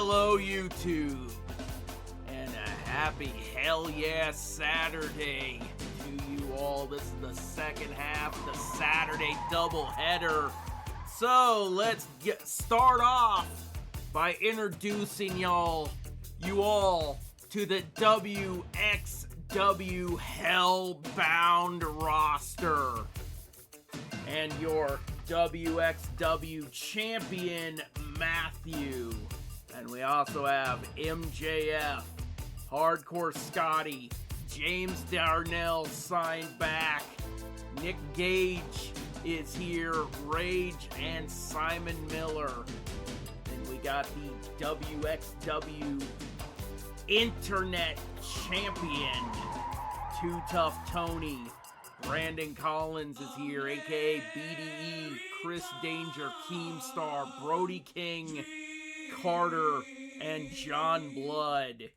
Hello, YouTube, and a happy hell yeah Saturday to you all. This is the second half of the Saturday doubleheader. So let's start off by introducing you all to the WXW Hellbound roster and your WXW champion Matthew. And we also have MJF, Hardcore Scotty, James Darnell signed back, Nick Gage is here, Rage, and Simon Miller. And we got the WXW Internet Champion, Too Tough Tony. Brandon Collins is here, aka BDE, Chris Danger, Keemstar, Brody King, Carter, and John Blood.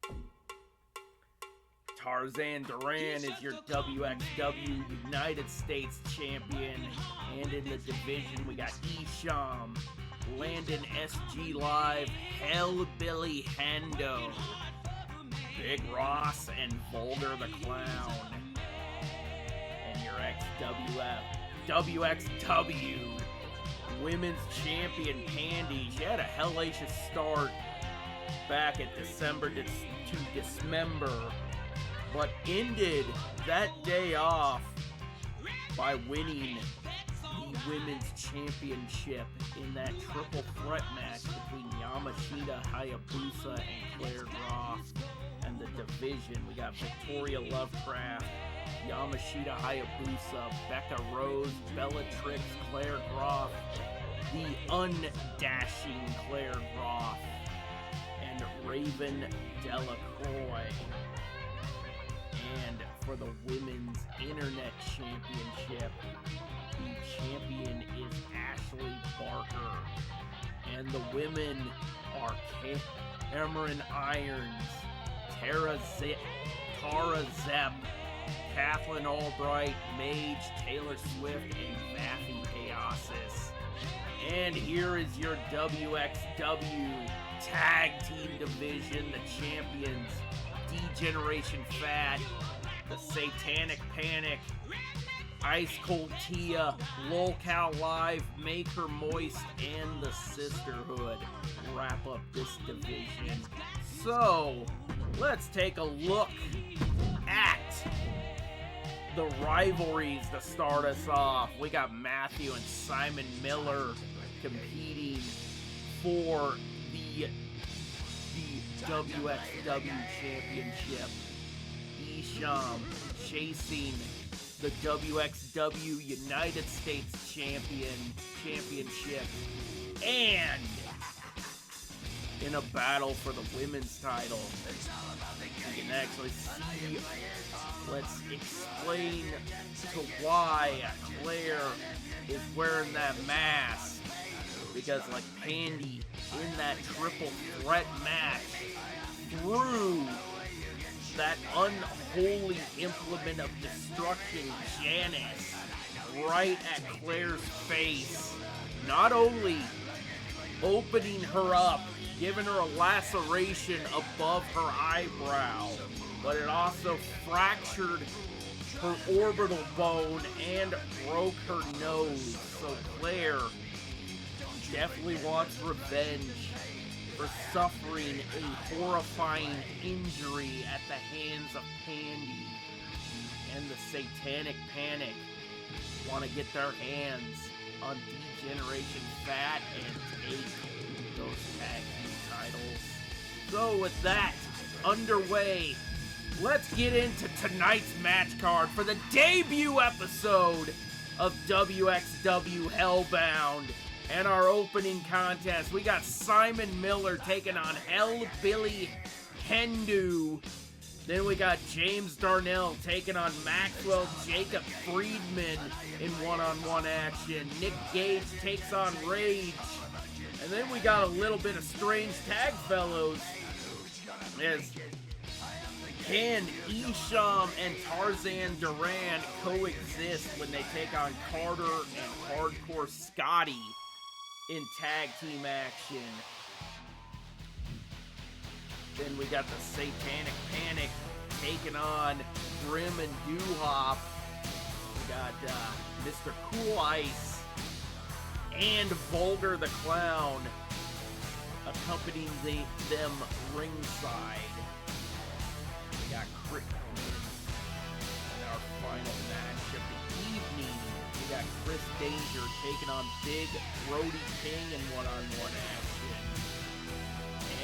Tarzan Duran is your WXW United States Champion. And in the division, we got Isham, Landon SG Live, Hellbilly Hendo, Big Ross, and Vulgar the Clown. And your WXW Women's Champion Pandy. She had a hellacious start back at December to Dismember, but ended that day off by winning the Women's Championship in that triple threat match between Yamashita, Hayabusa, and Claire Groff. And the division, we got Victoria Lovecraft, Yamashita Hayabusa, Becca Rose, Bellatrix, Claire Groff, the undashing Claire Groff, and Raven Delacroix. And for the Women's Internet Championship, the champion is Ashley Barker. And the women are Cameron Irons, Tara Zepp, Kathleen Albright, Mage, Taylor Swift, and Vaffy Chaosis. And here is your WXW Tag Team Division, the champions, D-Generation Fat, the Satanic Panic, Ice Cold Tia, Lolcow Live, Make Her Moist, and the Sisterhood wrap up this division. So, let's take a look at the rivalries to start us off. We got Matthew and Simon Miller competing for the WXW Championship. Isham chasing the WXW United States Championship. And in a battle for the women's title, you can actually see, let's explain to why Claire is wearing that mask, because like Pandy in that triple threat match threw that unholy implement of destruction, Janice, right at Claire's face, not only opening her up, giving her a laceration above her eyebrow, but it also fractured her orbital bone and broke her nose. So Claire definitely wants revenge for suffering a horrifying injury at the hands of Pandy. And the Satanic Panic want to get their hands on D-Generation Fat and take those tag team titles. So with that underway, let's get into tonight's match card for the debut episode of WXW Hellbound. And our opening contest, we got Simon Miller taking on Hellbilly Hendu. Then we got James Darnell taking on Maxwell Jacob Friedman in one-on-one action. Nick Gage takes on Rage. And then we got a little bit of strange tag fellows as Can Isham and Tarzan Duran coexist when they take on Carter and Hardcore Scotty in tag team action? Then we got the Satanic Panic taking on Grim and Doo-Hop. We got Mr. Cool Ice and Vulgar the Clown accompanying them ringside. We got Crit in our final match of the evening. We got Chris Danger taking on Big Brody King in one-on-one action.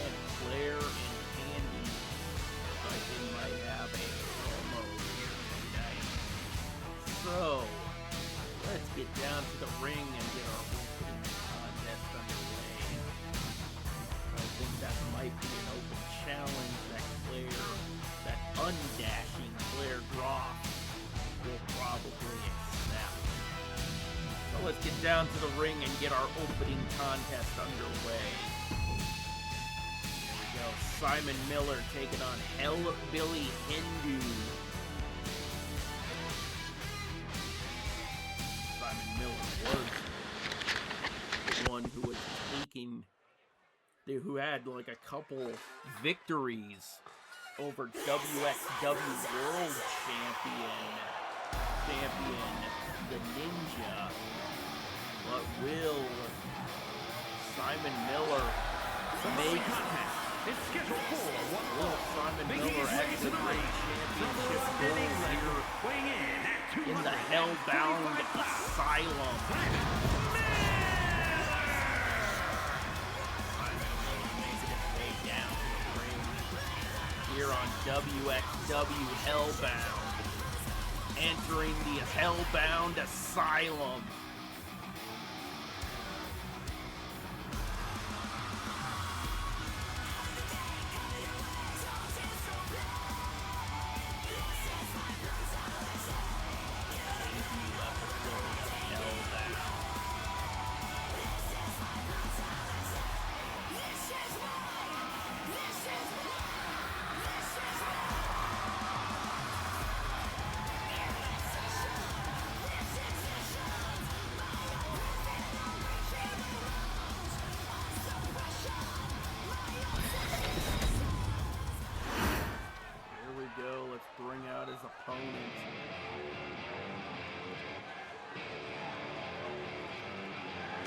And Claire and Candy, like they might have a promo here tonight. So, let's get down to the ring and get our opening contest underway. I think that might be an open challenge that Claire, that undashing Claire Groff, will probably accept. So let's get down to the ring and get our opening contest underway. Here we go. Simon Miller taking on Hellbilly Hindu. Simon Miller was the one who was who had like a couple victories over WXW World Champion the Ninja. But will Simon Miller make it's scheduled for will Simon Miller exit the championship goal here in the hellbound asylum? Here on WXW Hellbound, entering the Hellbound Asylum. Bring out his opponent.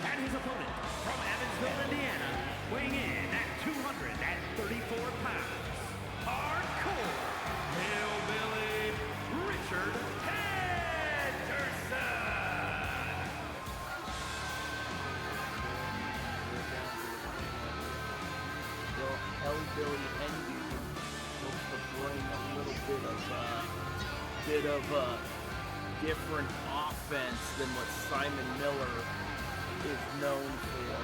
And his opponent from Evansville, Indiana, weighing in at 234 pounds, hardcore hillbilly Richard Henderson. Well, Hellbilly Henderson looks to bring a little bit of different offense than what Simon Miller is known for.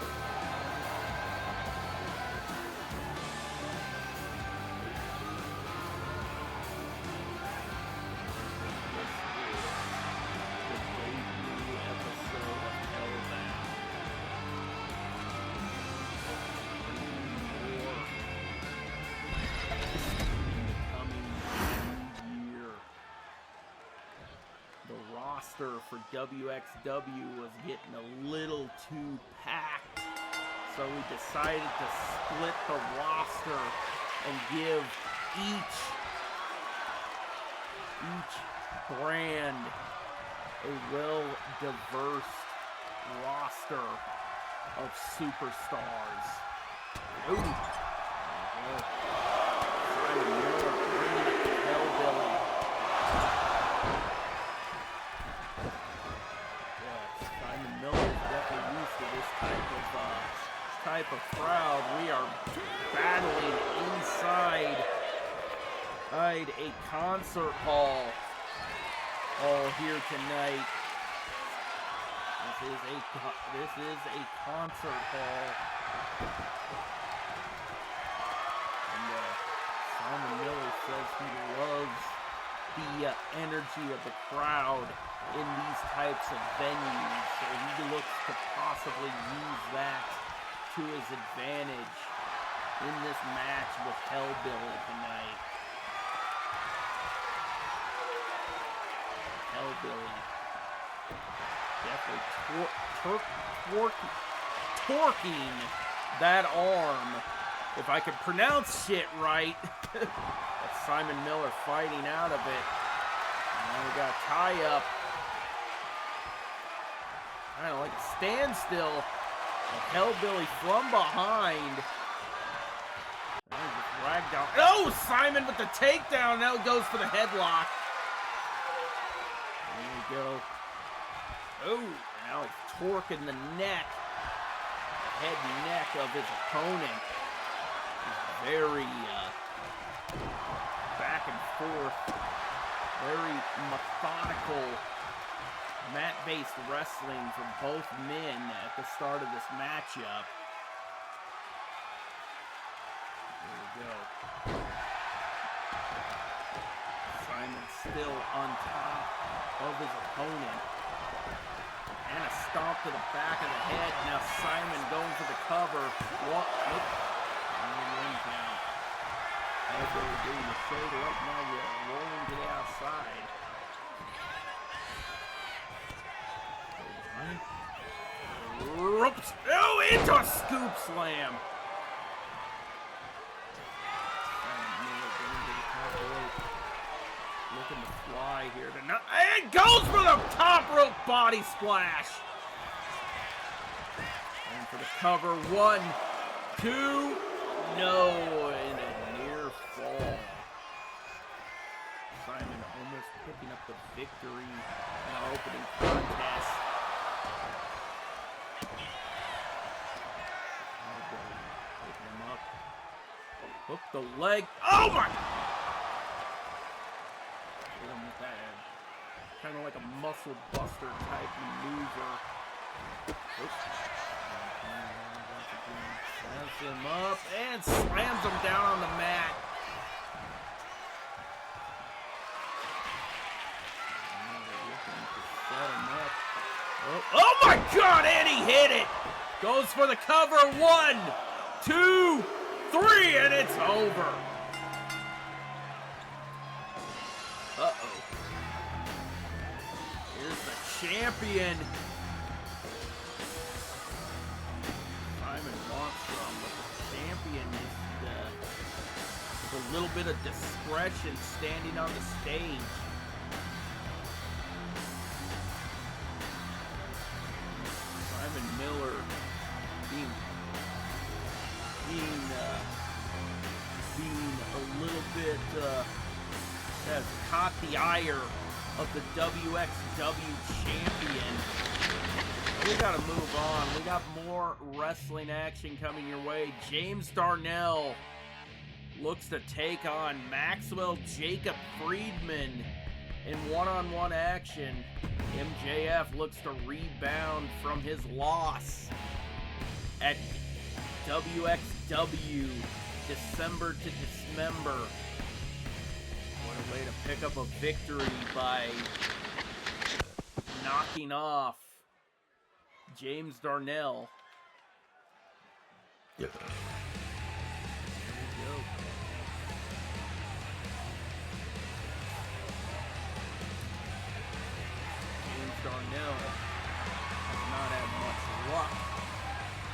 For WXW was getting a little too packed, so we decided to split the roster and give each brand a well-diverse roster of superstars. Ooh. Simon Miller bringing it to Hellbilly. Type of crowd. We are battling inside a concert hall all here tonight. This is a concert hall. And Simon Miller says he loves the energy of the crowd in these types of venues, so he looks to possibly use that to his advantage in this match with Hellbilly tonight. Hellbilly definitely torquing that arm If I could pronounce shit right. That's Simon Miller fighting out of it. And we got a tie-up. Kind of like a standstill. Hellbilly from behind. Ragdown. Oh, Simon with the takedown. Now goes for the headlock. There we go. Oh, now he's torquing the neck. The head and neck of his opponent. He's very back and forth. Very methodical mat-based wrestling from both men at the start of this matchup. There we go. Simon still on top of his opponent. And a stomp to the back of the head. Now Simon going for the cover. What? Nope. As they were doing the shoulder up, now you're rolling to the outside. Ropes. Oh, into a scoop slam. Looking to fly here tonight. And goes for the top rope body splash. And for the cover. 1, 2. No. And a near fall. Simon almost picking up the victory in our opening contest. Picking him up. Hook the leg. Oh my! Hit him with that. Kind of like a muscle buster type maneuver. Oops. Slams him up and slams him down on the mat. Set him up. Oh my God! And he hit it. Goes for the cover. 1, 2, 3, and it's over. Uh-oh. Here's the champion. Simon wants some, but the champion is a little bit of discretion standing on the stage. Simon Miller being a little bit has caught the ire of the WXW champion. We gotta move on. We got more wrestling action coming your way. James Darnell looks to take on Maxwell Jacob Friedman in one-on-one action. MJF looks to rebound from his loss at WXW December to Dismember. What a way to pick up a victory by knocking off James Darnell. There we go. James Darnell has not had much luck.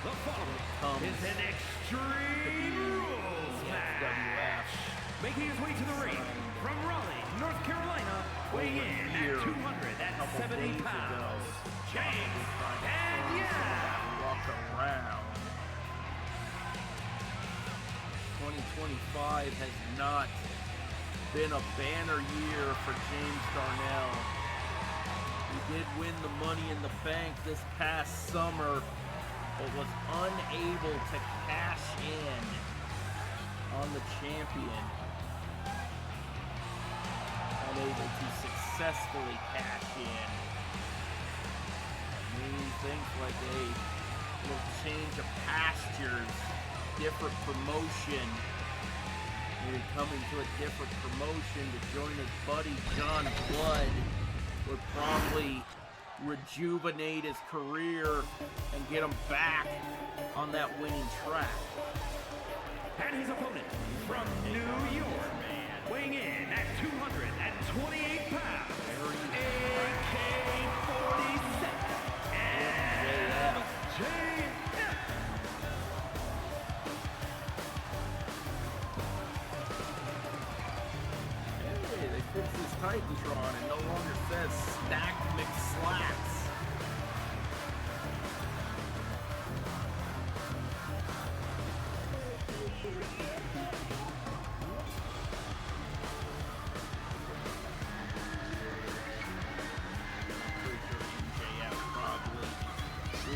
The following is an Extreme Rules match. Making his way to the ring from Raleigh, North Carolina, weighing in at 270 pounds, James Darnell. Walk around. 2025 has not been a banner year for James Darnell. He did win the Money in the Bank this past summer, but was unable to cash in on the champion. Unable to successfully cash in. Meaning things like a little change of pastures, different promotion. Maybe coming to a different promotion to join his buddy John Blood would probably rejuvenate his career and get him back on that winning track. And his opponent from New York, weighing in at 228 pounds, AK-47, MJF. Titantron and no longer says Stacked McSlacks.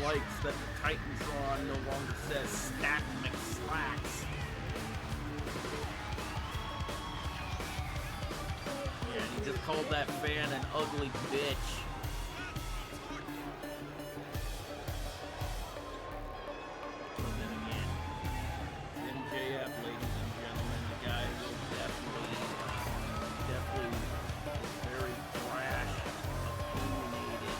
Likes that the Titantron no longer says Stacked McSlacks. Yeah, he just called that fan an ugly bitch. But then again, MJF, ladies and gentlemen, the guy was definitely very brash, opinionated,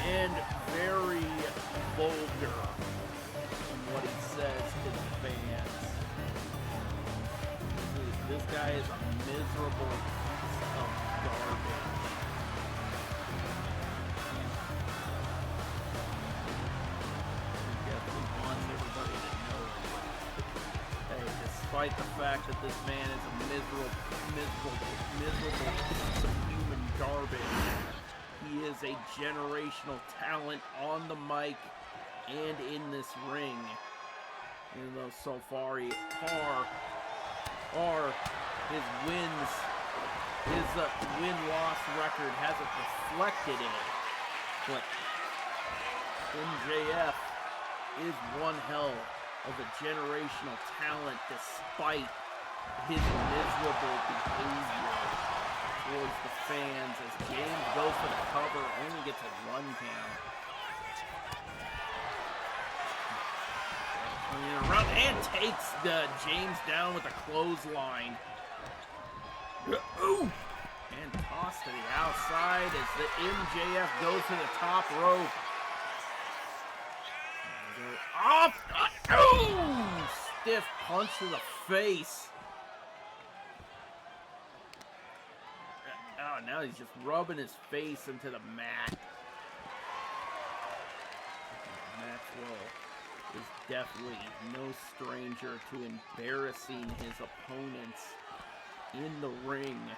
and very vulgar in what he says to the fans. This guy is a miserable piece of garbage. He definitely wants everybody to know it. Hey, despite the fact that this man is a miserable piece of human garbage, he is a generational talent on the mic and in this ring. Even though so far his win-loss record hasn't reflected it. But MJF is one hell of a generational talent despite his miserable behavior towards the fans, as James goes for the cover, only gets a 1 count. Around and takes James down with a clothesline. Ooh! And tossed to the outside as the MJF goes to the top rope. Off! Ooh! Stiff punch to the face. Oh, now he's just rubbing his face into the mat. Maxwell is definitely no stranger to embarrassing his opponents in the ring.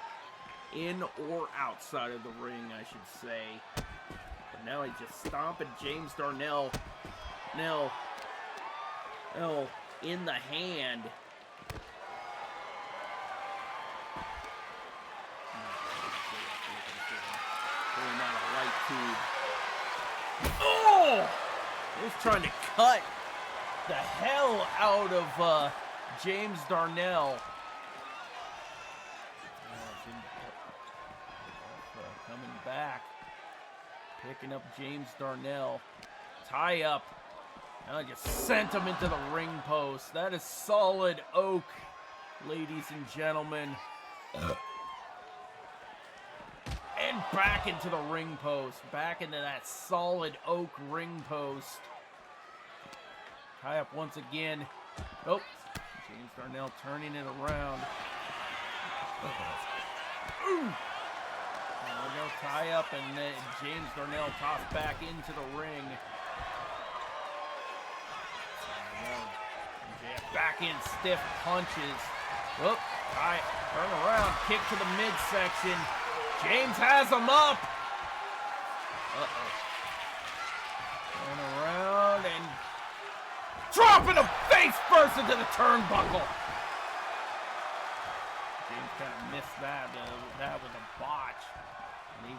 In or outside of the ring, I should say. But now he's just stomping James Darnell. Now, in the hand. Pulling out a light tube. Oh! He's trying to cut the hell out of James Darnell. Coming back. Picking up James Darnell. Tie up. I just sent him into the ring post. That is solid oak, ladies and gentlemen. And back into the ring post. Back into that solid oak ring post. Tie up once again. Oh, James Darnell turning it around. Ooh. No tie up, and then James Darnell tossed back into the ring. Back in stiff punches. Whoop, turn around, kick to the midsection. James has him up. Turn around and dropping him face first into the turnbuckle. James kind of missed that with a botch. And he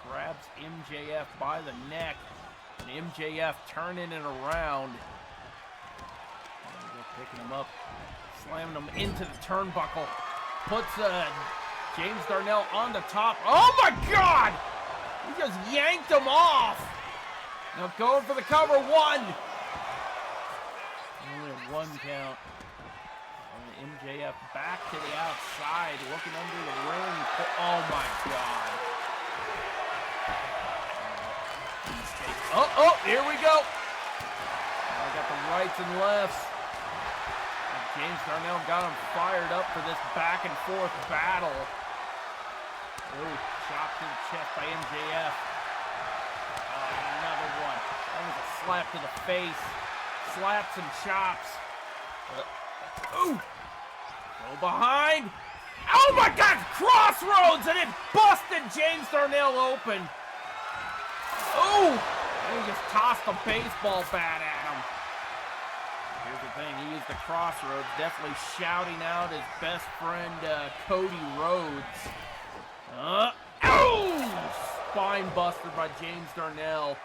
grabs MJF by the neck. And MJF turning it around. Picking him up, slamming him into the turnbuckle. Puts James Darnell on the top. Oh my God! He just yanked him off. Now going for the cover. 1. Only a 1 count. And MJF back to the outside, looking under the ring. Oh my God. Oh, here we go. I got the rights and lefts. James Darnell got him fired up for this back and forth battle. Oh, shot to the chest by MJF. Another one. That was a slap to the face. Slaps and chops. Ooh. Go behind. Oh my God, crossroads, and it busted James Darnell open. Oh, and he just tossed a baseball bat at him. Here's the thing, he used the crossroads, definitely shouting out his best friend, Cody Rhodes. Spine buster by James Darnell.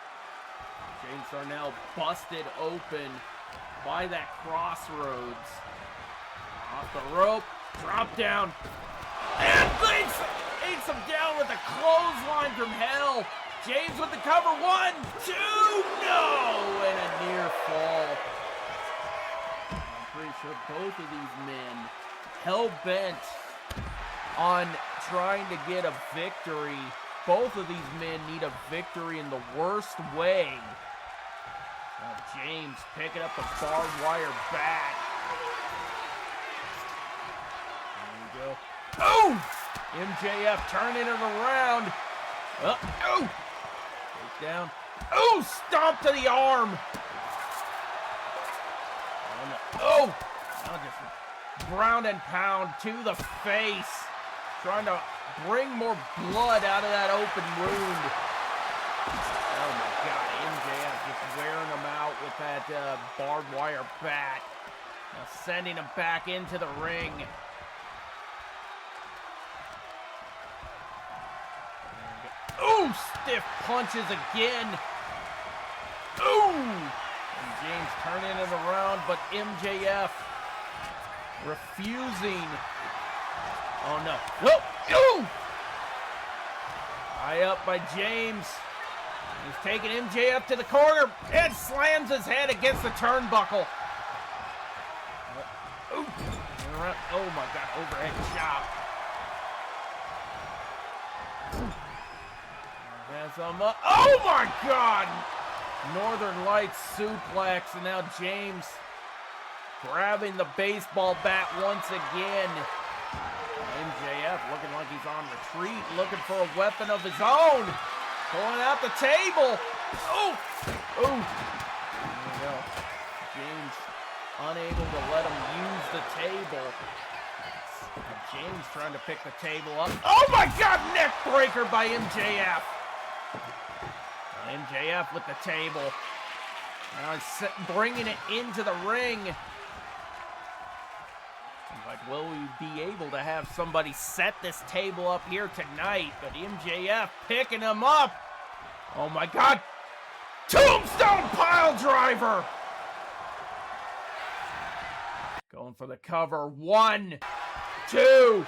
James Darnell busted open by that crossroads. Off the rope, drop down, and eats him down with a clothesline from hell. James with the cover, 1, 2, no, and a near fall. I'm pretty sure both of these men hell-bent on trying to get a victory. Both of these men need a victory in the worst way. Now James picking up the barbed wire bat. There we go. Oh! MJF turning it around. Oh! Take down. Oh! Stomp to the arm. Oh! Now just ground and pound to the face. Trying to bring more blood out of that open wound. Oh my God, MJF just wearing him out with that barbed wire bat. Now sending him back into the ring. Ooh, stiff punches again. Ooh! And James turning it around, but MJF refusing. Oh no. Whoa! Ooh! High up by James. He's taking MJF to the corner and slams his head against the turnbuckle. Ooh. Oh my God, overhead chop. Has him up. Oh my God! Northern Lights suplex, and now James grabbing the baseball bat once again. MJF looking like he's on retreat, looking for a weapon of his own. Pulling out the table. Oh! Oh! There we go. James unable to let him use the table. And James trying to pick the table up. Oh my God! Neck breaker by MJF. MJF with the table. Now he's bringing it into the ring. Like, will we be able to have somebody set this table up here tonight? But MJF picking him up. Oh my God. Tombstone pile driver. Going for the cover. 1, 2. Oh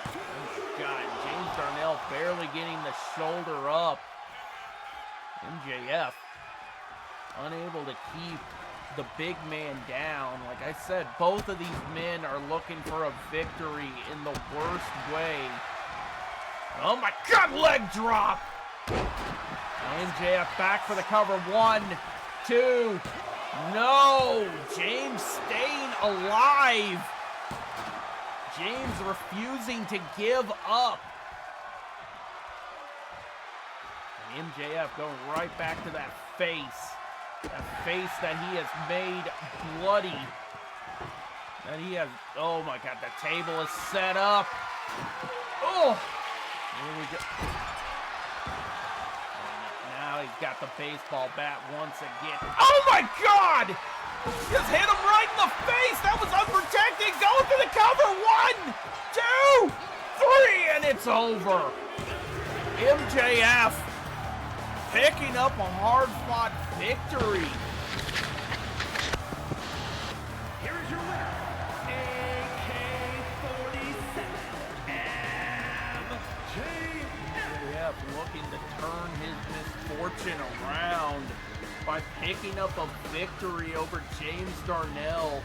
my God. James Darnell barely getting the shoulder up. MJF unable to keep the big man down. Like I said, both of these men are looking for a victory in the worst way. Oh my God, leg drop! MJF back for the cover. 1, 2. No! James staying alive. James refusing to give up. And MJF going right back to that face. That face that he has made bloody. That he has, oh my God, the table is set up. Oh! Here we go. Now he's got the baseball bat once again. Oh my God! Just hit him right in the face. That was unprotected. Going for the cover. 1, 2, 3, and it's over. MJF picking up a hard-fought victory. Here is your winner, AK-47, MJF looking to turn his misfortune around by picking up a victory over James Darnell.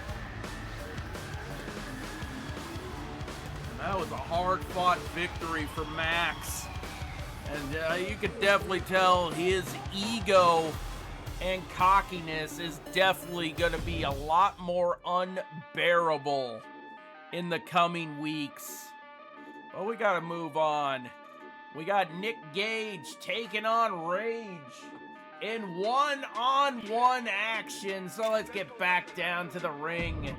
And that was a hard-fought victory for Max. And you could definitely tell his ego and cockiness is definitely going to be a lot more unbearable in the coming weeks. But we got to move on. We got Nick Gage taking on Rage in one-on-one action. So let's get back down to the ring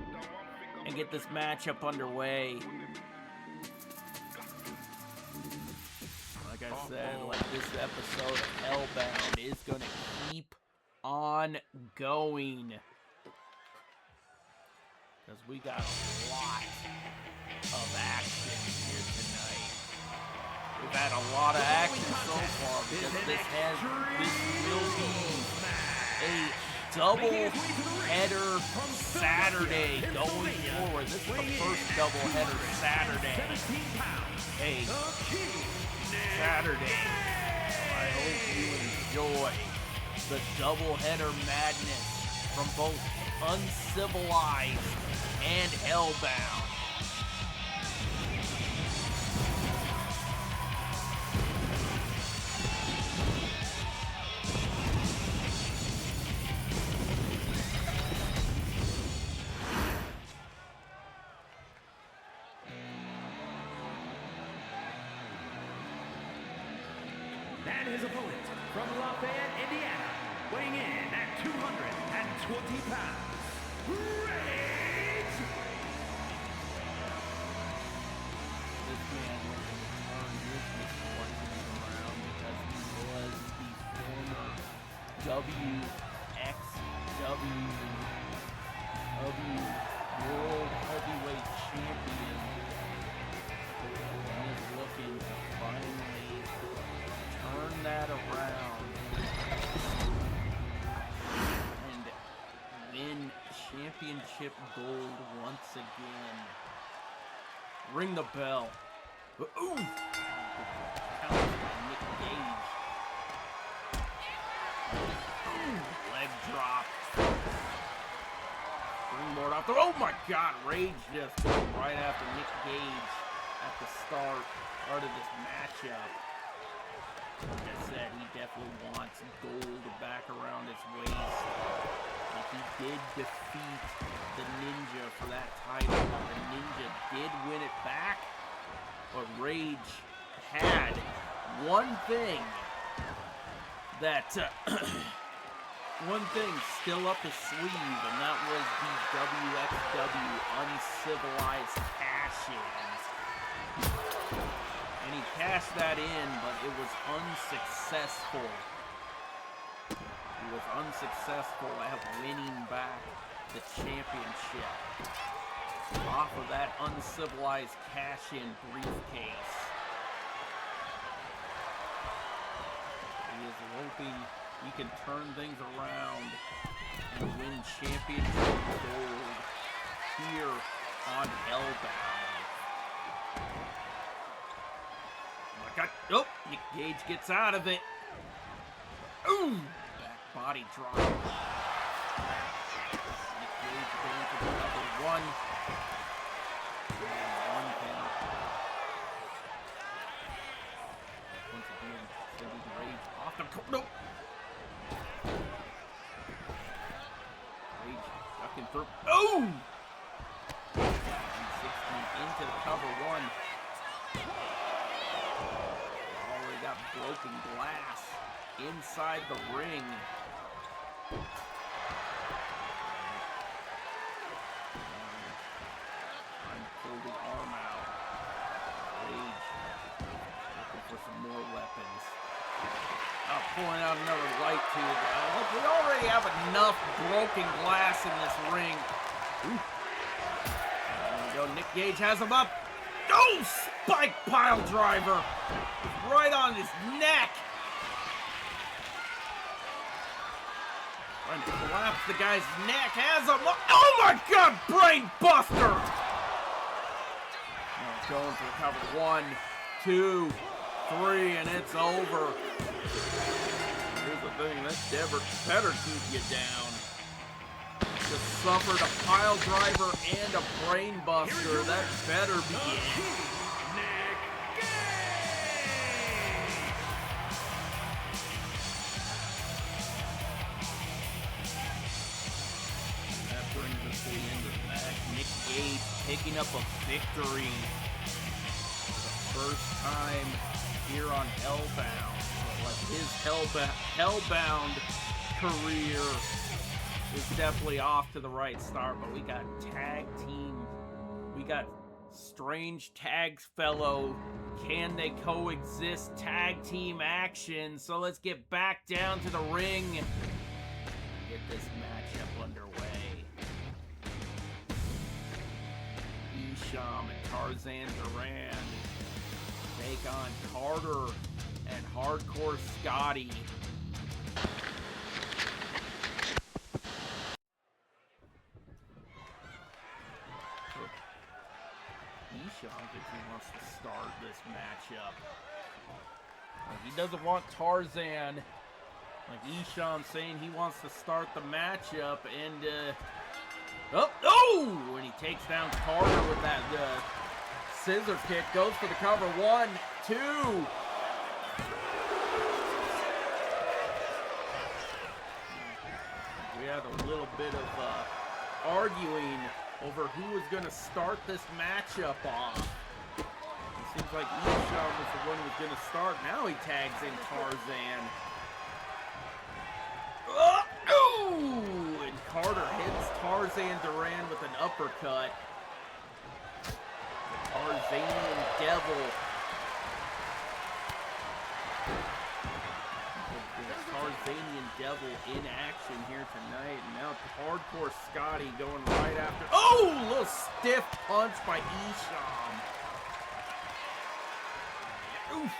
and get this matchup underway. I said, like, this episode of Hellbound is going to keep on going. Because we got a lot of action here tonight. We've had a lot of action so far because this will be a double header Saturday going forward. This is the first double header Saturday. Hey, Saturday. I hope you enjoy the double header madness from both Uncivilized and Hellbound. And his opponent from Lafayette, Indiana, weighing in at 220 pounds, Rage! This man was turned his misfortunes around because he was the former WXW World Heavyweight Champion and is looking to finally turn that around and win championship gold once again. Ring the bell. Ooh! Counter by Nick Gage. Ooh, leg drop. Springboard off the. Oh my God! Rage just going right after Nick Gage at the start of this matchup. Like I said, he definitely wants gold back around his waist. Like he did defeat the Ninja for that title. The Ninja did win it back, but Rage had one thing that one thing still up his sleeve, and that was the WXW Uncivilized cash-ins. And he cashed that in, but it was unsuccessful. He was unsuccessful at winning back the championship off of that Uncivilized cash-in briefcase. He is hoping he can turn things around and win championship gold here on Hellbound. Oh, Nick Gage gets out of it. Ooh! Back body drop. Nick Gage going for the number one. And one count. Once again, sending Rage off the court. Nope. Rage ducking through. Oh! 16 into the cover one. Got broken glass inside the ring. Trying to pull the arm out. Rage looking for some more weapons. Pulling out another light tube. Look, we already have enough broken glass in this ring. Ooh. There we go. Nick Gage has him up. Oh, spike pile driver. Right on his neck. Trying to collapse the guy's neck. Has him. Oh my God, brain buster. Now going for cover 1, 2, 3, and it's over. Here's the thing, that better keep you down. Just suffered a pile driver and a brain buster. That better be it. That brings us to the end of the match. Nick Gage picking up a victory for the first time here on Hellbound. So, like, his Hellbound career is definitely off to the right start, but we got tag team. We got Strange tag fellow. Can they coexist? Tag team action. So let's get back down to the ring. Get this matchup underway. Isham and Tarzan Duran take on Carter and Hardcore Scotty. Isham thinks he wants to start this matchup. Like, he doesn't want Tarzan. Like, Isham saying he wants to start the matchup, and and he takes down Carter with that scissor kick. Goes for the cover. 1, 2. We had a little bit of arguing over who was going to start this matchup off. It seems like Isham was the one who was going to start. Now he tags in Tarzan. And Carter hits Tarzan Duran with an uppercut. The Tarzanian Devil. The Tarzanian Devil in action here tonight. And now Hardcore Scotty going right after. Oh! A little stiff punch by Isham. Oof.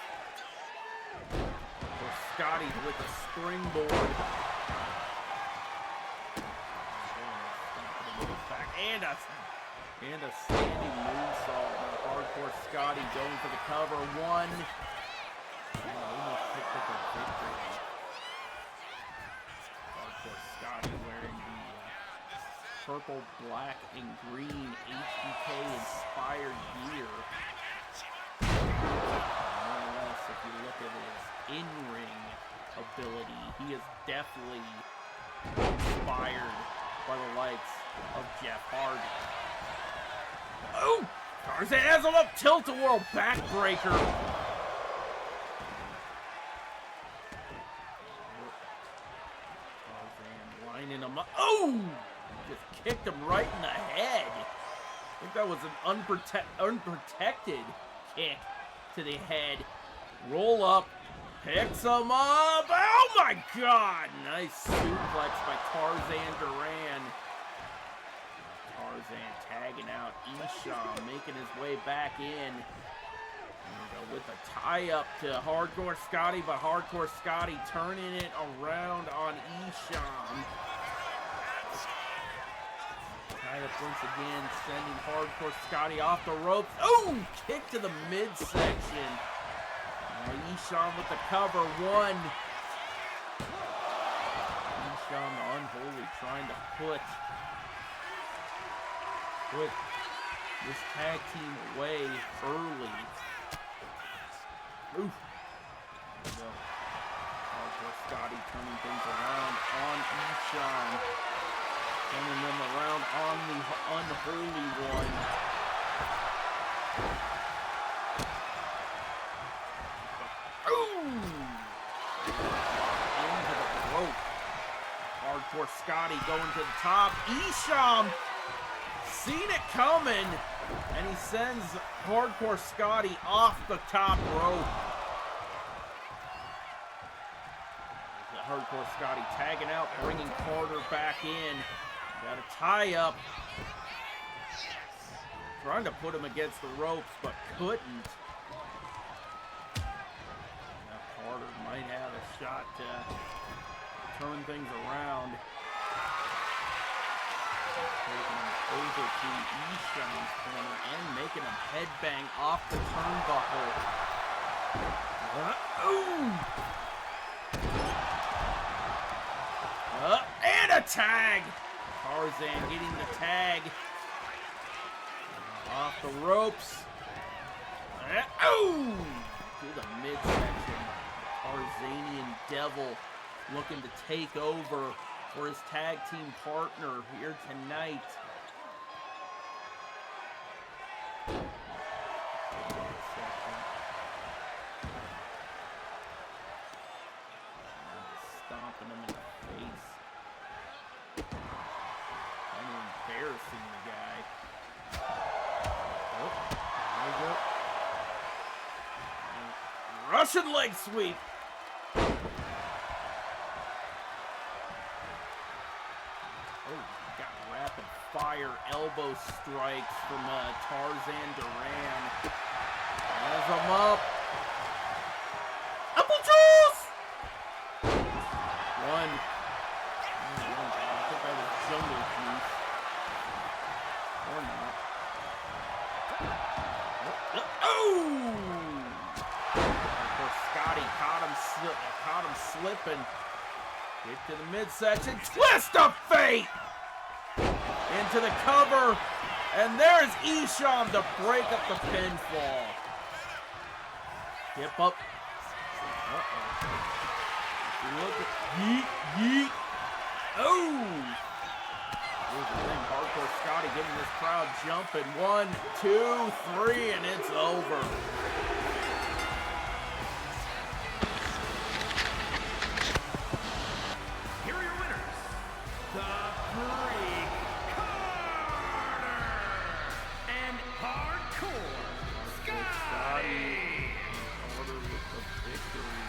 Scotty with a springboard. And a standing moonsault. Now Hardcore Scotty going for the cover. 1. Almost picked up a victory. Hardcore Scotty wearing the purple, black, and green HBK inspired gear. Nonetheless, if you look at his in-ring ability, he is definitely inspired by the likes of Jeff Hardy. Oh! Tarzan has him up, tilt-a-whirl backbreaker. Tarzan lining him up. Oh! Just kicked him right in the head. I think that was an unprotected kick to the head. Roll up, picks him up. Oh my God! Nice suplex by Tarzan Duran. Tarzan tagging out Isham, making his way back in. With a tie-up to Hardcore Scotty, but Hardcore Scotty turning it around on Isham. Tie-up once again, sending Hardcore Scotty off the ropes. Oh! Kick to the midsection. Isham with the cover. 1. Isham the Unholy trying to put this tag team away early. Oof. Hardcore Scotty turning things around on Isham. Turning them around on the Unholy One. Ooh! Into the rope. Hardcore Scotty going to the top. Isham seen it coming, and he sends Hardcore Scotty off the top rope. Hardcore Scotty tagging out, bringing Carter back in. Got a tie-up. Trying to put him against the ropes, but couldn't. Now Carter might have a shot to turn things around. Taking him over to Isham's corner and making him headbang off the turnbuckle. And a tag! Tarzan getting the tag. Off the ropes. To the midsection. Tarzanian Devil looking to take over for his tag team partner here tonight. Stomping him in the face. Kind of embarrassing the guy. Oh. Russian leg sweep. Oh, got rapid fire elbow strikes from Tarzan Duran. Has him up. Apple juice! One. I think that was jungle juice. Or not. Oh! Of course, Scotty caught him slipping. Get to the midsection. Twist of fate! Into the cover. And there's Isham to break up the pinfall. Hip up. Look at yeet, yeet. Oh! Here's the thing, Hardcore Scotty getting this crowd jumping. 1, 2, 3, and it's over. Here are your winners, the Freak Carter and Hardcore Scotty. Carter with the victory.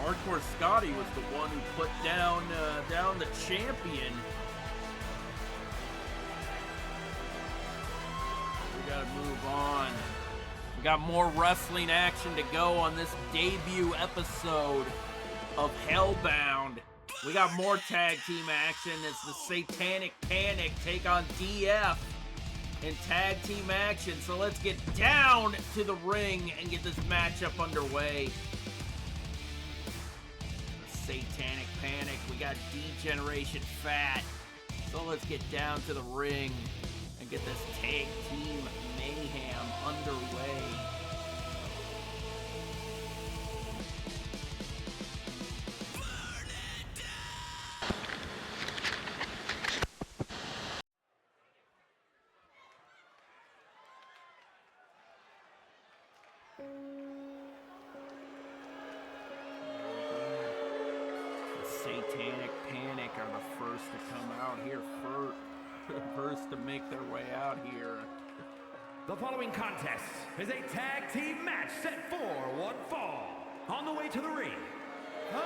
Hardcore Scotty was the one who put down the champion. We gotta move on. We got more wrestling action to go on this debut episode of Hellbound. We got more tag team action as the Satanic Panic take on DF in tag team action. So let's get down to the ring and get this matchup underway. Satanic Panic, we got D-Generation Fat. So let's get down to the ring and get this tag team mayhem underway. Satanic Panic are the first to come out here, first to make their way out here. The following contest is a tag team match set for one fall. On the way to the ring, the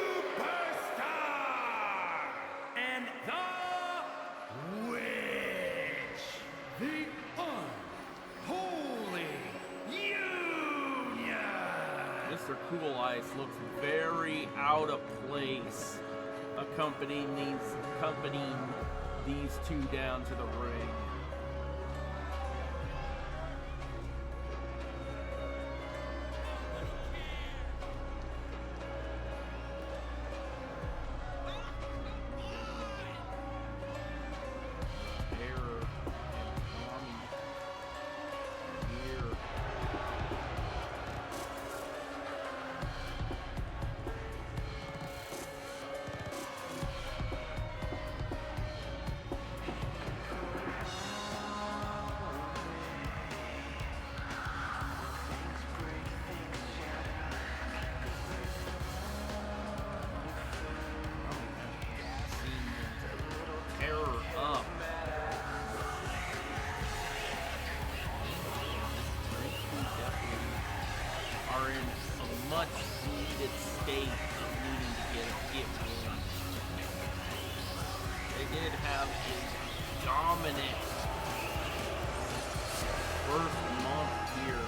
Superstar and the Witch, the Unholy Union. Mr. Cool Ice looks very out of place, accompanying these two down to the ring. Error and Tommy here. Terror up. Are in a much needed state of needing to get one. They did have a dominant first month here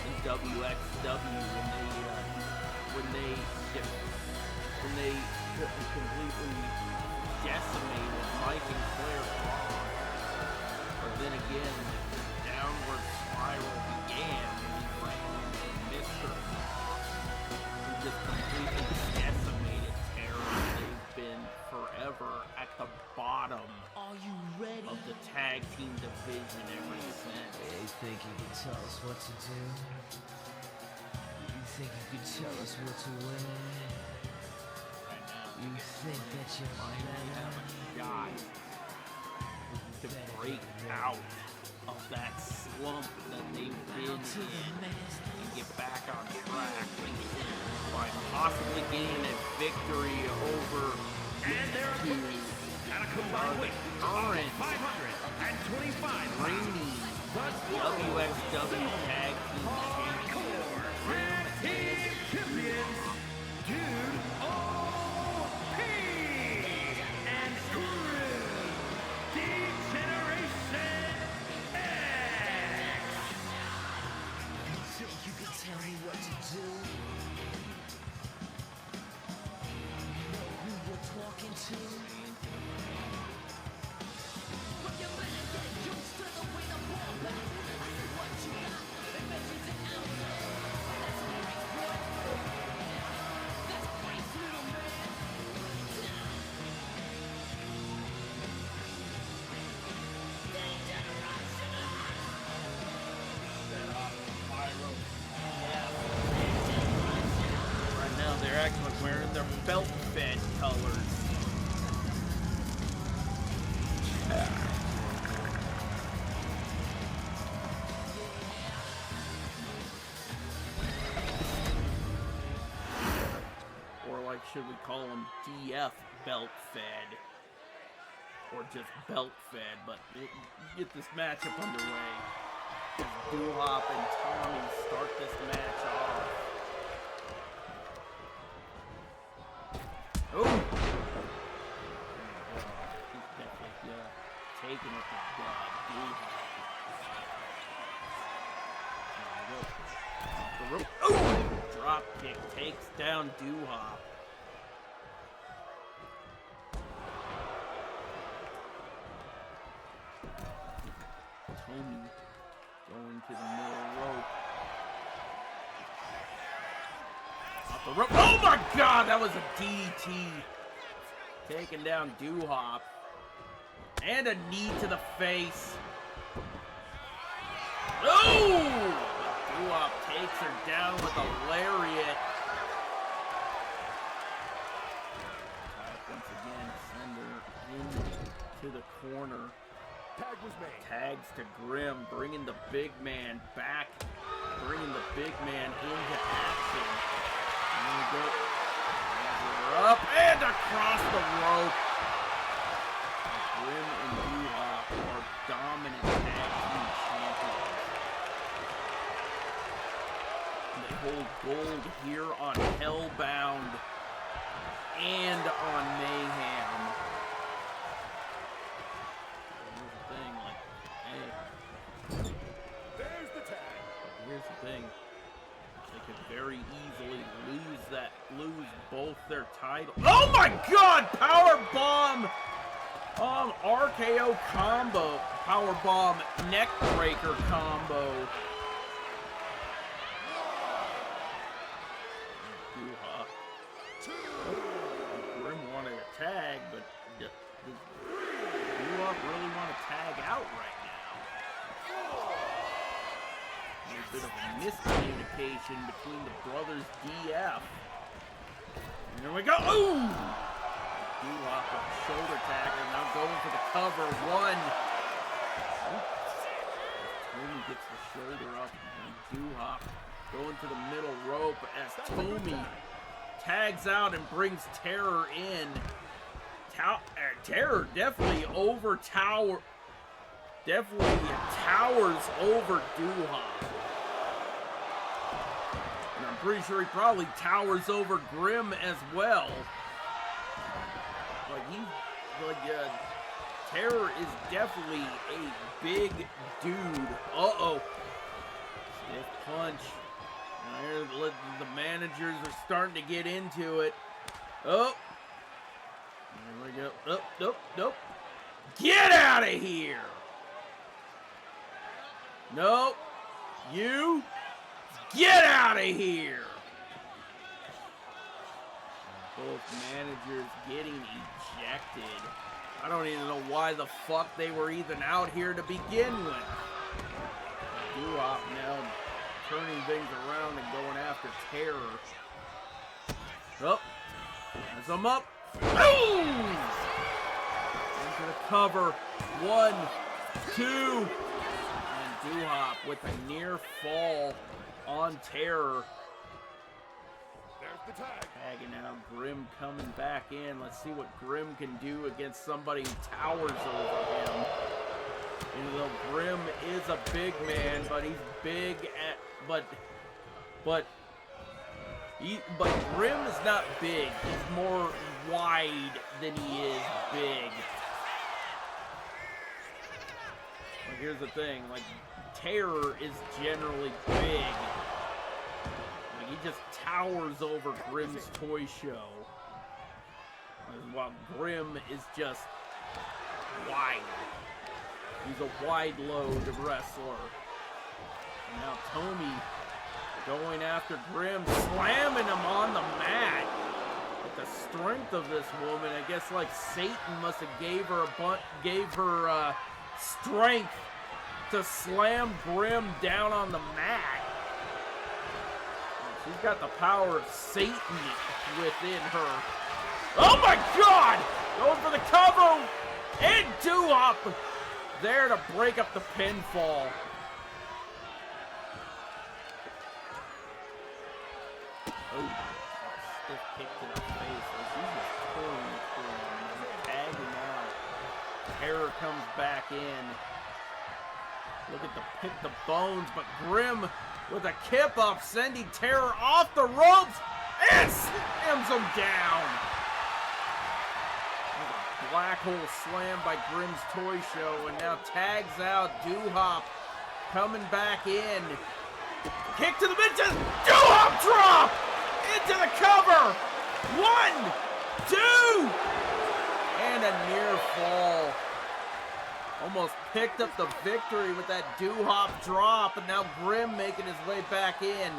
in WXW when they completely decimated Mike and Claire Fox. But then again, the downward spiral began when he ran into Mr. who just completely decimated Terror. They've been forever at the bottom of the tag team division ever since. You think you can tell us what to do? You think you can tell us what to win? You think that you might have a shot to break out of that slump that they've been in and get back on track by possibly getting a victory over And they're two at a combined weight of 525 reigning WXW Tag Team Hardcore Tag Team Champions, Dude OP and Grim Degeneration X. Think you can tell me what to do? Know who you're talking to? Right now, they're actually wearing their belt fed colors. Or like, should we call them DF belt fed? Or just belt fed, but get this matchup underway. Doolhop and Tommy start this match off. Oh! He's definitely taking it to Doolhop. Off the rope. Oh! Drop kick takes down Doolhop. Tommy going to the middle rope. Off the rope. Oh my god, that was a DT. Taking down Doolhop. And a knee to the face. Oh! Doolhop takes her down with a lariat. Once again, send her into the corner. Tag was made. Tags to Grim, bringing the big man back, bringing the big man into action. And we go up and across the rope. Grim and Doolhop are dominant tag team champions. They hold gold here on Hellbound and on Mayhem. There's the tag. Here's the thing. They could very easily lose both their titles. Oh my god! Power bomb! RKO combo. Power bomb neck breaker combo. Doolhop. Grim wanted a tag, but does Doolhop really want to tag out right now? A bit of a miscommunication between the brothers DF. And here we go. Ooh! Doolhop with a shoulder tackle, now going for the cover. One. Tommy gets the shoulder up, and Doolhop going to the middle rope as Tommy tags out and brings Terror in. Terror definitely towers over Doolhop. And I'm pretty sure he probably towers over Grim as well. Terror is definitely a big dude. Uh-oh. Stiff punch. Now here, the managers are starting to get into it. Oh. There we go. Nope. Get out of here! Nope. You get out of here! Both managers getting ejected. I don't even know why the fuck they were even out here to begin with. Doolhop now turning things around and going after Terror. Oh, as I'm up. Boom! Into the cover. 1, 2. And Doolhop with a near fall on Terror. There's Tagging out, Grim coming back in. Let's see what Grim can do against somebody who towers over him. Even though Grim is a big man, but he's big at but Grim is not big. He's more wide than he is big. Well, here's the thing, like Terror is generally big. Like he just towers over Grim's toy show. While Grim is just wide. He's a wide load wrestler. And now Tommy going after Grim, slamming him on the mat. With the strength of this woman, I guess like Satan must have gave her strength to slam Grim down on the mat. She's got the power of Satan within her. Oh my God! Going for the cover and two-up there to break up the pinfall. Oh, stiff kick to the face. She's just pulling through, tagging out. Terror comes back in. Look at the pick the bones, but Grim with a kip up, sending Terror off the ropes and slams him down. Black hole slam by Grim's toy show, and now tags out Doo-Hop coming back in. Kick to the midget, Doo-Hop drop into the cover. 1, 2, and a near fall. Almost picked up the victory with that Doo-Hop drop, and now Grim making his way back in.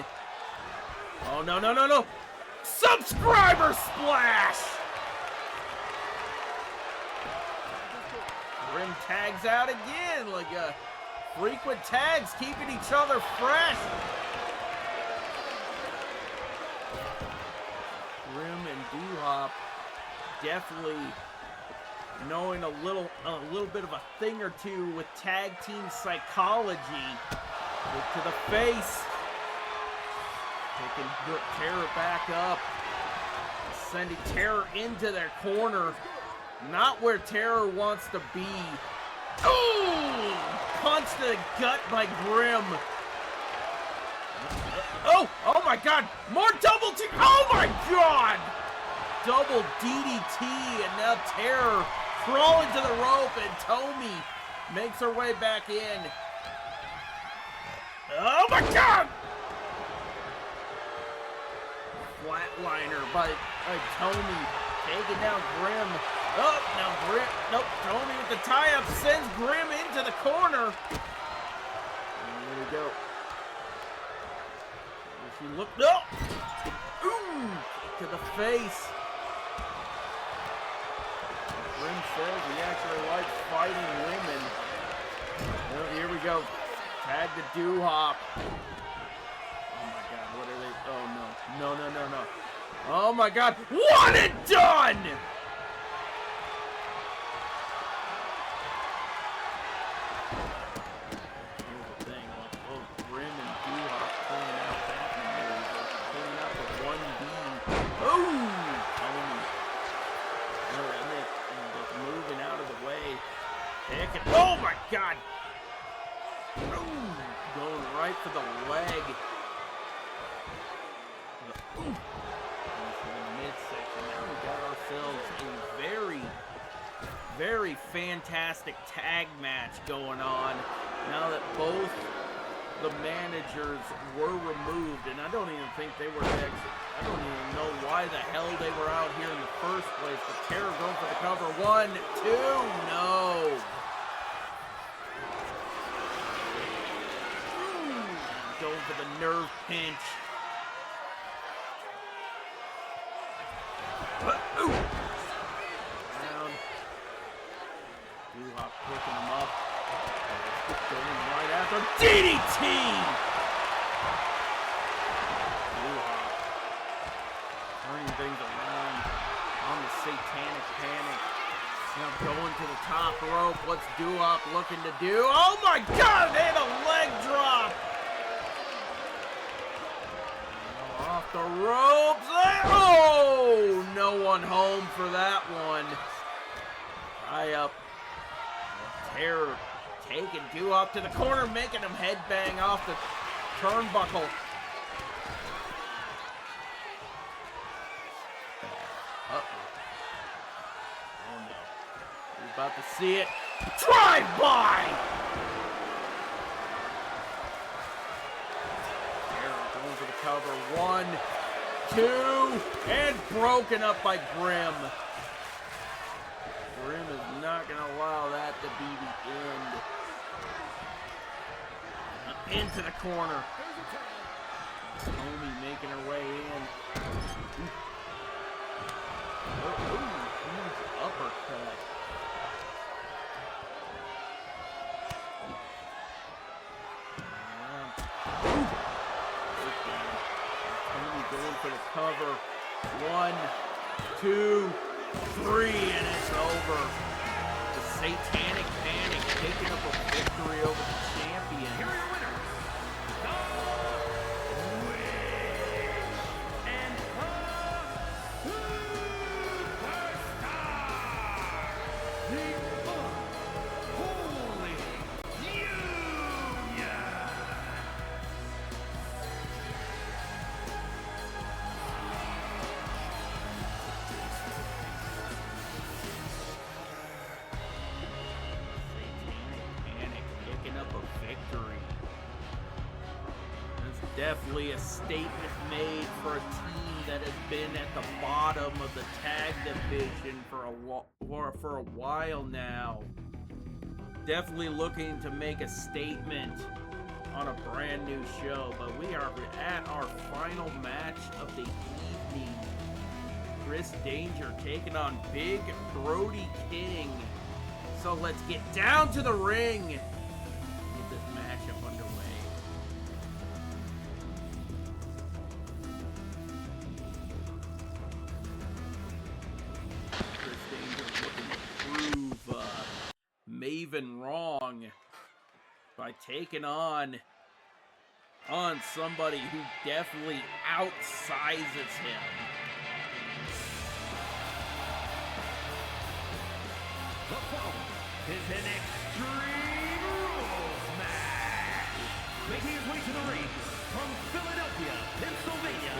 Oh no, no, no, no! Subscriber splash! Grim tags out again, like frequent tags keeping each other fresh. Grim and Doo-Hop definitely knowing a little bit of a thing or two with tag team psychology. Look to the face. Taking Terror back up. Sending Terror into their corner. Not where Terror wants to be. Ooh! Punch to the gut by Grim. Oh my God! More double T! Oh my God! Double DDT, and now Terror crawling to the rope, and Tommy makes her way back in. Oh my God! Flatliner by Tommy, taking down Grim. Oh, now Grim, nope, Tommy with the tie-up sends Grim into the corner. And there we go. She looked up. Ooh, to the face. Grim says he actually likes fighting women. Well, here we go. Tag to Doo-Hop. Oh my God, what are they? Oh no. No, no, no, no. Oh my God, one and done! Here's the thing, like both Grim and Doo-Hop pulling out that maneuver, pulling out the 1B. Oh! Moving out of the way. Pick it. Oh my God! Ooh, going right for the leg. Ooh. Into the midsection. Now we got ourselves a very, very fantastic tag match going on. Now that both the managers were removed, and I don't even think they were actually. I don't even know why the hell they were out here in the first place. But Terror going for the cover. 1, 2, no. Going for the nerve pinch. Down. Doo-Hop picking him up. Going right after DDT. Things around on the satanic panic. Now going to the top rope. What's Doo-Hop looking to do? Oh my God! And a leg drop! Now off the ropes. Oh, no one home for that one. High up. Terror taking two up to the corner, making him headbang off the turnbuckle. Oh no. We're about to see it. Drive by! Terror going for the cover. 1, 2, and broken up by Grim. Grim is not going to allow that to be the end. Into the corner. Naomi making her way in. Huge uppercut. Naomi going for the cover. 1, 2, 3, and it's over. The Satanic Panic picking up a victory over the champion. Here are your winners, the Win and Superstar, the Unholy Union. Panic picking up a victory. There's definitely a statement made for a team that has been at the bottom of the tag division for a while now. Definitely looking to make a statement on a brand new show, but we are at our final match of the evening. Chris Danger taking on Big Brody King. So let's get down to the ring. Get this matchup underway. Chris Danger looking to prove Maven wrong by taking on somebody who definitely outsizes him. The following is an Extreme Rules match. Making his way to the ring from Philadelphia, Pennsylvania,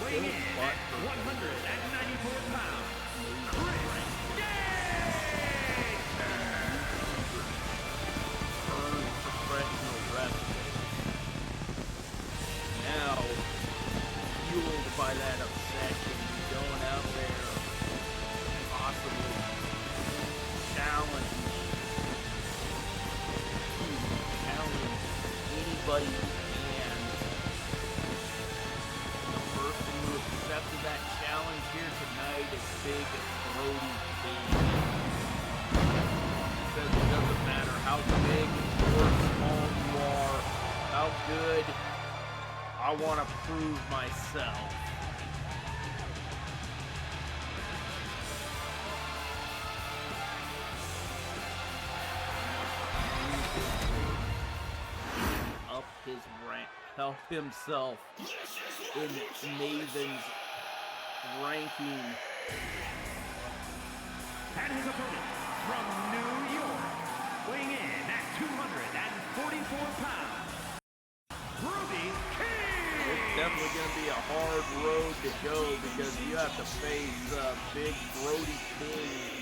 weighing in at 194 pounds, Chris Danger. Earned professional wrestling. Now, fueled by that obsession, going out there, possibly challenge anybody who can. The person who accepted that challenge here tonight is Big Brody King. He says it doesn't matter how big or small you are, how good, I want to prove myself. Up his rank, help himself in Maven's ranking. And his opponent from New York, weighing in at 244 pounds, Brody King. It's definitely going to be a hard road to go because you have to face Big Brody King.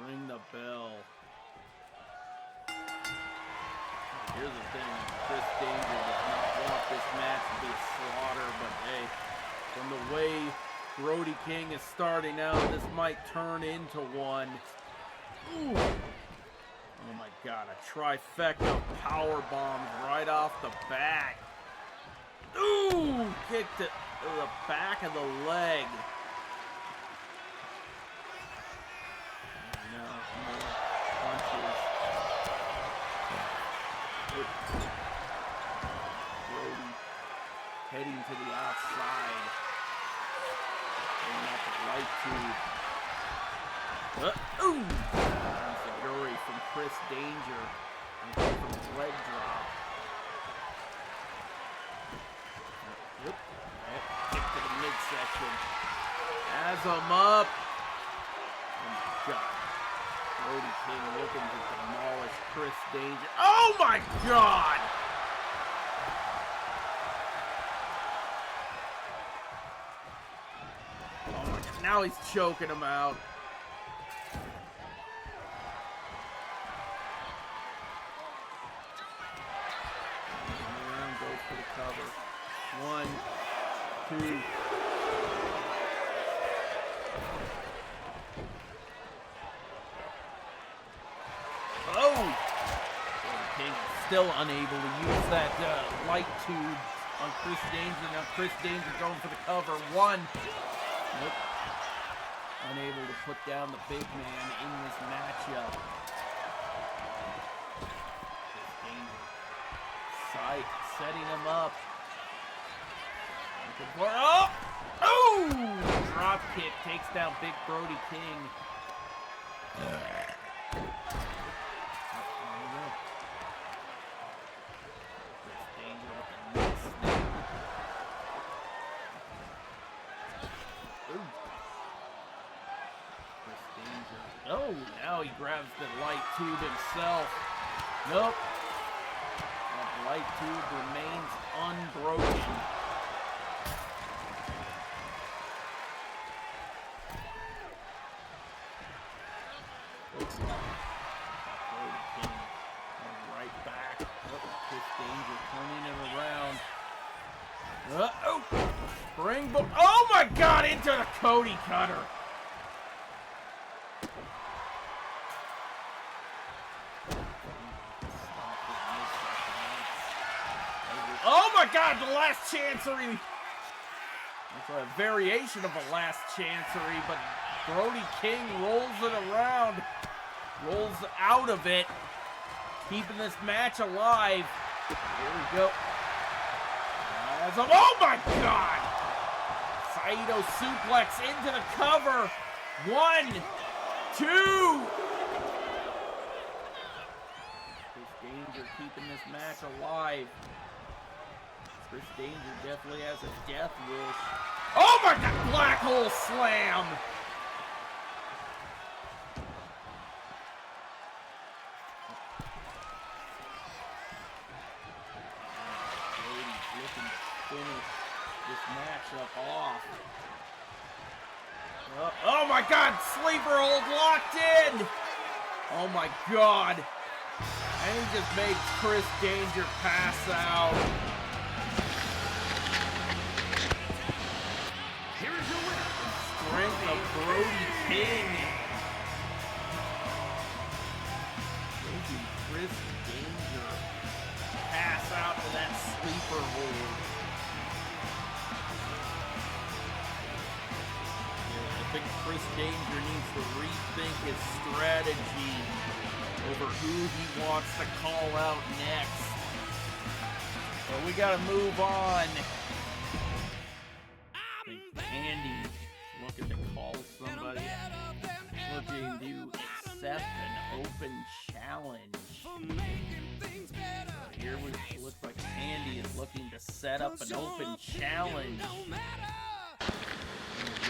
Ring the bell. Here's the thing, Chris Danger does not want this match to be a slaughter, but hey, from the way Brody King is starting out, this might turn into one. Ooh. Oh my god, a trifecta of power bombs right off the bat. Ooh! Kicked it to the back of the leg. No, more punches. Brody heading to the outside. Bringing up the light tube. Ooh! Fury from Chris Danger. And from the leg drop. Yep. Kick to the midsection. Has him up. Oh my god. Brody King looking to demolish Chris Danger. Oh my god! Oh my god. Now he's choking him out. Goes for the cover. 1, 2. Oh! King still unable to use that light tube on Chris Danger. Now Chris Danger going for the cover. 1. Nope. Unable to put down the big man in this matchup. Chris Danger. Sight. Setting him up. Oh! Oh! Drop kick takes down Big Brody King. Chris Danger with the knee snap. Ooh. Chris Danger. Oh, now he grabs the light tube himself. Nope. Light tube remains unbroken. Right back. Chris Danger turning it around. Oh! Springboard. Oh my god! Into the Cody Cutter. Oh my god, the last chancery! It's a variation of a last chancery, but Brody King rolls it around. Rolls out of it. Keeping this match alive. Here we go. Oh my god! Saito suplex into the cover. 1, 2! Chris Danger keeping this match alive. Chris Danger definitely has a death wish. Oh my god! Black hole slam! Brady's looking to finish this matchup off. Oh my god! Sleeper hold locked in! Oh my god! And he just makes Chris Danger pass out. Strength of Brody King. Making Chris Danger pass out to that sleeper hold. Yeah, I think Chris Danger needs to rethink his strategy over who he wants to call out next. But we gotta move on. I think Andy looking to call somebody, looking to accept an open challenge. So here we look like Andy is looking to set up an open challenge.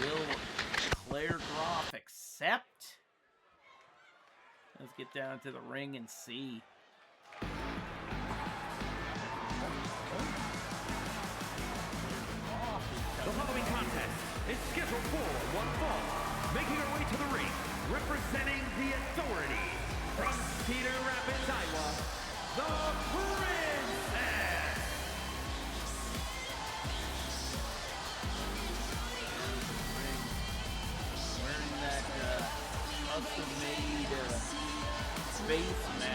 Will Claire Groff accept? Let's get down to the ring and see. The following contest is scheduled for one fall. Making her way to the ring, representing the Authority from Cedar Rapids, Iowa, the Princess. Wearing that custom-made face mask.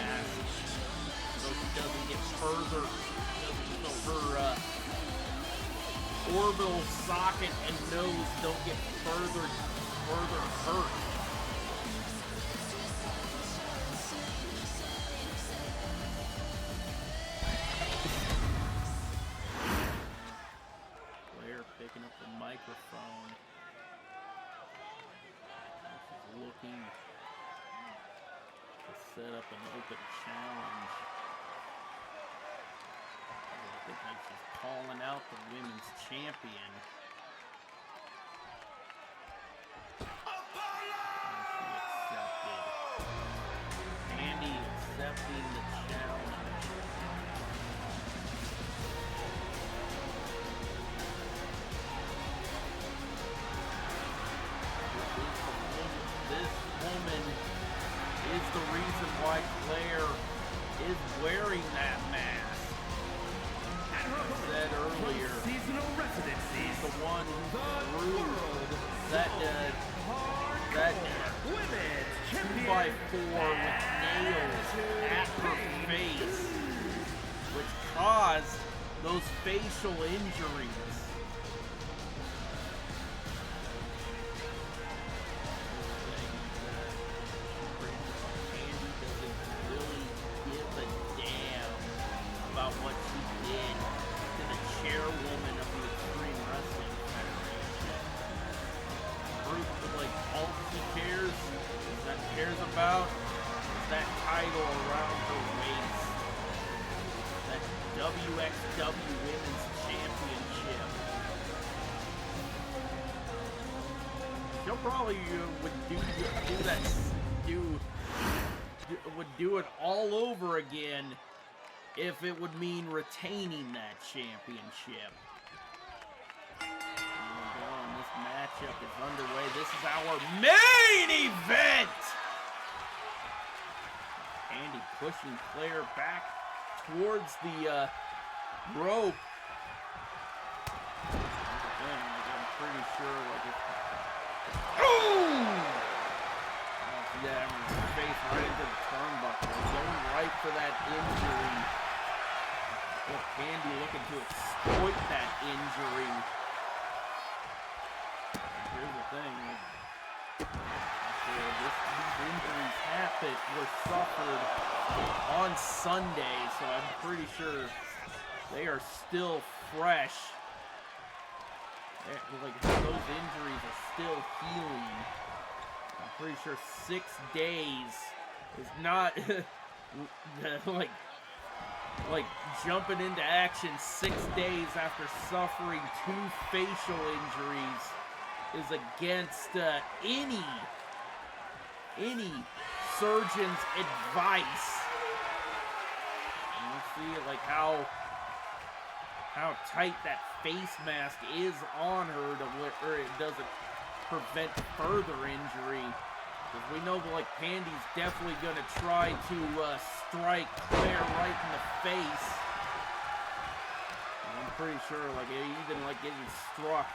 further, so her orbital socket and nose don't get further hurt. Claire picking up the microphone. She's looking to set up an open challenge. I think like she's calling out the women's champion. Andy accepting the challenge. This woman is the reason why Claire is wearing that mask. As I said earlier, Seasonal residency. she's the one who threw that Women's 2x4 with nails at her face, which caused those facial injuries. Andy doesn't really give a damn about what she did to the chairwoman of the Extreme Wrestling Federation. Like, all she cares about is that title around her waist. That WXW Women's Championship. She'll probably would do it all over again if it would mean retaining that championship. This matchup is underway. This is our main event! Andy pushing Claire back towards the rope. I'm pretty sure yeah, I'm gonna face right into the turnbuckle. Going right for that injury. Andy looking to exploit that injury. Here's the thing. These injuries were suffered on Sunday, so I'm pretty sure they are still fresh. Like, those injuries are still healing. I'm pretty sure 6 days is not like jumping into action 6 days after suffering 2 facial injuries is against any surgeon's advice. And you see like how tight that face mask is on her to where it doesn't prevent further injury. Because we know like Pandy's definitely gonna try to strike Claire right in the face. And I'm pretty sure like even like getting struck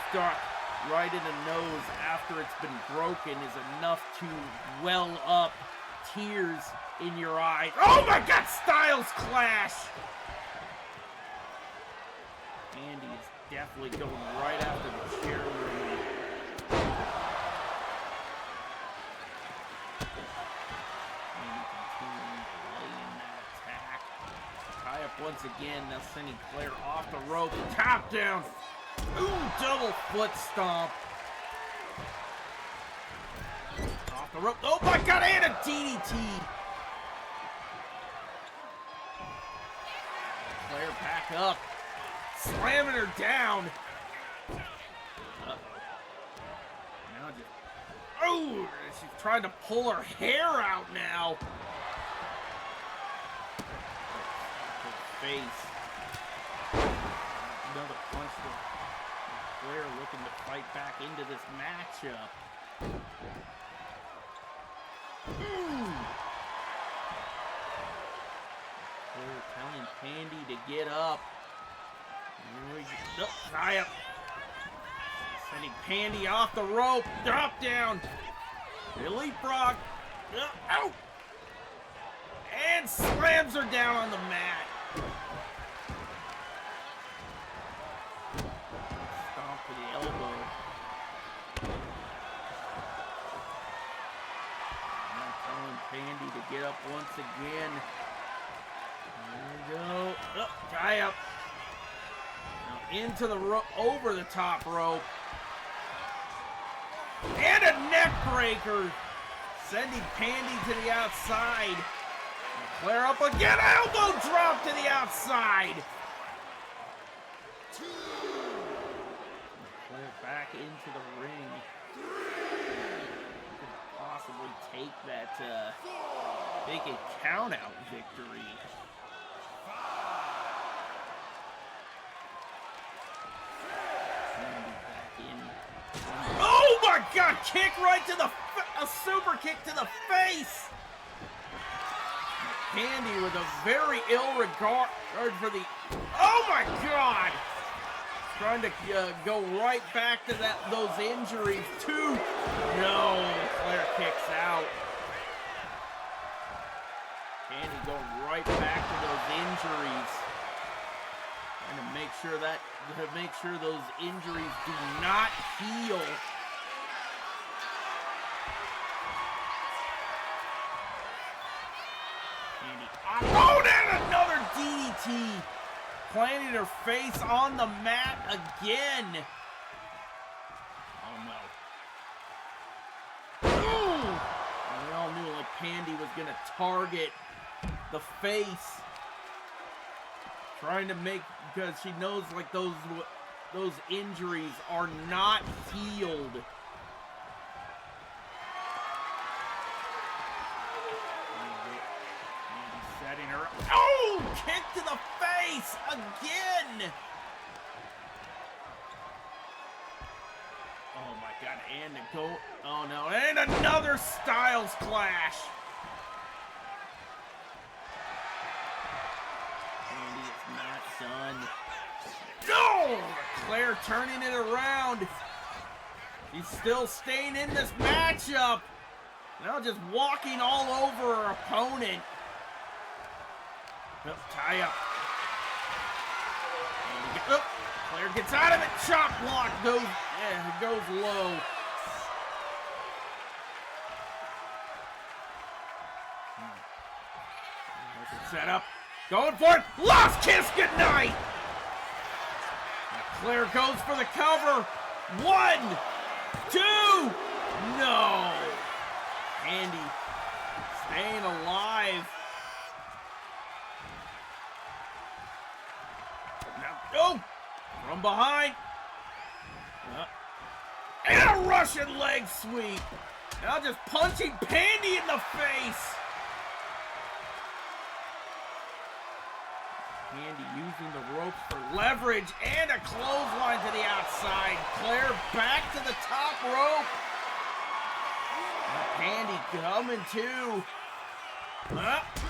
struck right in the nose after it's been broken is enough to well up tears in your eyes. Oh my God, Styles Clash! Andy is definitely going right after the chairwoman. Andy continuing delaying that attack. Tie up once again, now sending Claire off the rope. Top down! Ooh, double foot stomp. Off the rope. Oh my God, and a DDT! Claire back up. Slamming her down. Now just... Oh! She's trying to pull her hair out now. Her face. Another punch to Claire looking to fight back into this matchup. Claire telling Pandy to get up. Nope, tie up. Sending Pandy off the rope. Drop down. Leapfrog. Out. and slams her down on the mat. Stomp to the elbow. Now telling Pandy to get up once again. There we go. Oh, tie up. Now into the over the top rope. And a neck breaker. Sending Pandy to the outside. Flair up again. Elbow drop to the outside. Flair back into the ring. Could possibly take that, make a count out victory. Oh my God! Kick right to the a super kick to the face. Pandy with a very ill regard for the. Oh my God! Trying to go right back to those injuries too. No, Flair kicks out. Pandy going right back to those injuries. Trying to make sure those injuries do not heal. Oh, and another DDT. Planting her face on the mat again. Oh no. Ooh. We all knew like Pandy was gonna target the face. Trying to make, because she knows like those injuries are not healed. Setting her up. Oh! Kick to the face again! Oh my God, and to go. Oh no, and another Styles Clash! Andy is not done. No! Claire turning it around. She's still staying in this matchup. Now just walking all over her opponent. Oh, tie up. Oh, Claire gets out of it. Chop block goes. Yeah, it goes low. Set up. Going for it. Lost kiss goodnight. Claire goes for the cover. 1, 2. No. Andy staying alive. Oh! From behind. And a Russian leg sweep. Now just punching Pandy in the face. Pandy using the ropes for leverage and a clothesline to the outside. Claire back to the top rope. Now Pandy coming too.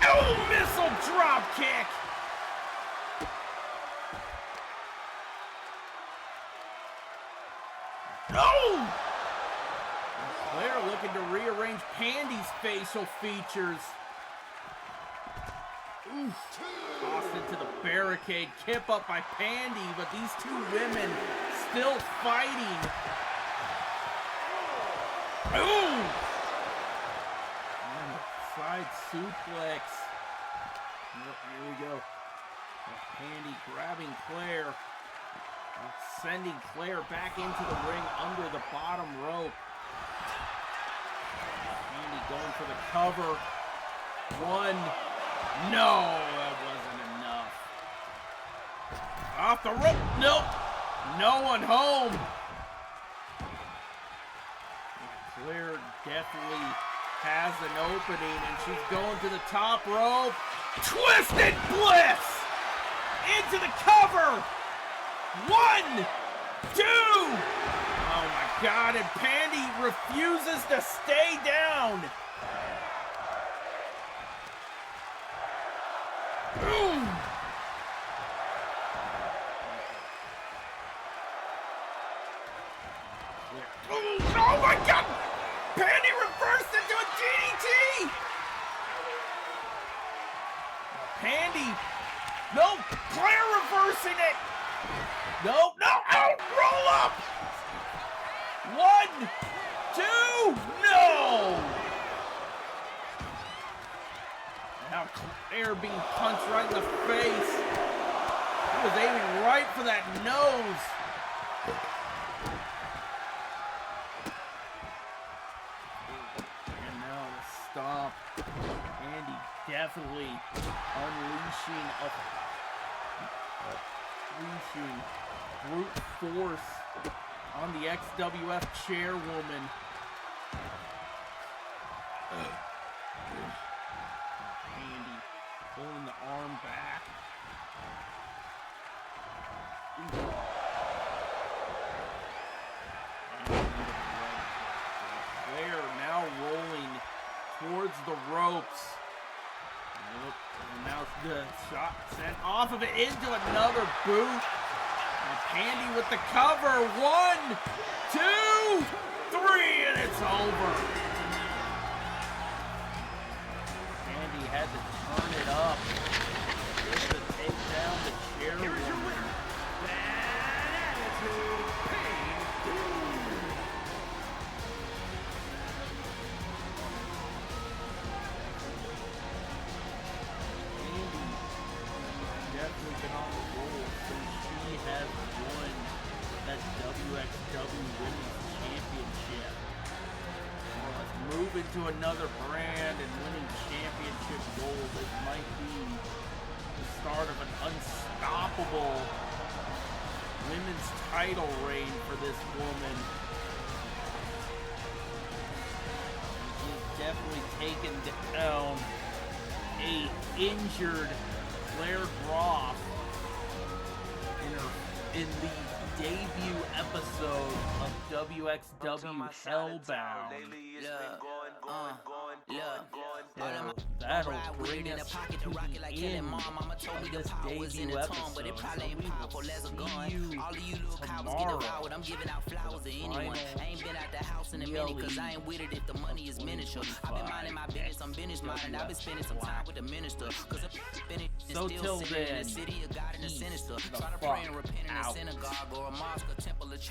Oh, missile drop kick. Oh! Claire looking to rearrange Pandy's facial features. Oof. Tossed into the barricade. Kip up by Pandy, but these two women still fighting. Ooh! And side suplex. Yep, here we go. Pandy grabbing Claire. Sending Claire back into the ring under the bottom rope. Pandy going for the cover. 1. No, that wasn't enough. Off the rope. Nope. No one home. Claire definitely has an opening, and she's going to the top rope. Twisted Bliss into the cover. 1, 2. Oh my God, and Pandy refuses to stay down. Boom. Oh my God! Pandy reversed into a DDT! No, no, out, roll up. 1, 2, no. Now Claire being punched right in the face. He was aiming right for that nose. And now the stomp. Andy definitely unleashing brute force on the XWF chairwoman. Andy pulling the arm back. Claire now rolling towards the ropes. And now the shot sent off of it into another boot. And Candy with the cover. 1, 2, 3, and it's over. Candy had to turn it up just to take down the chairwoman. Bad attitude, Definitely been on the roll since she has won that WXW Women's Championship. Well, let's move into another brand and winning championship gold. This might be the start of an unstoppable women's title reign for this woman. She's definitely taken down a injured Claire Groff in the debut episode of WXW Hellbound. That'll bring us to the end of this debut episode. So we will see you tomorrow. I'm giving out flowers to anyone. I ain't been out the house in a minute cause I ain't with it if the money is miniature. I've been minding my business, I'm business minding. I've been spending some time with the minister. Cause So till then, in the city of God and the sinister. Try to pray and repent in a synagogue or a mosque or temple or church.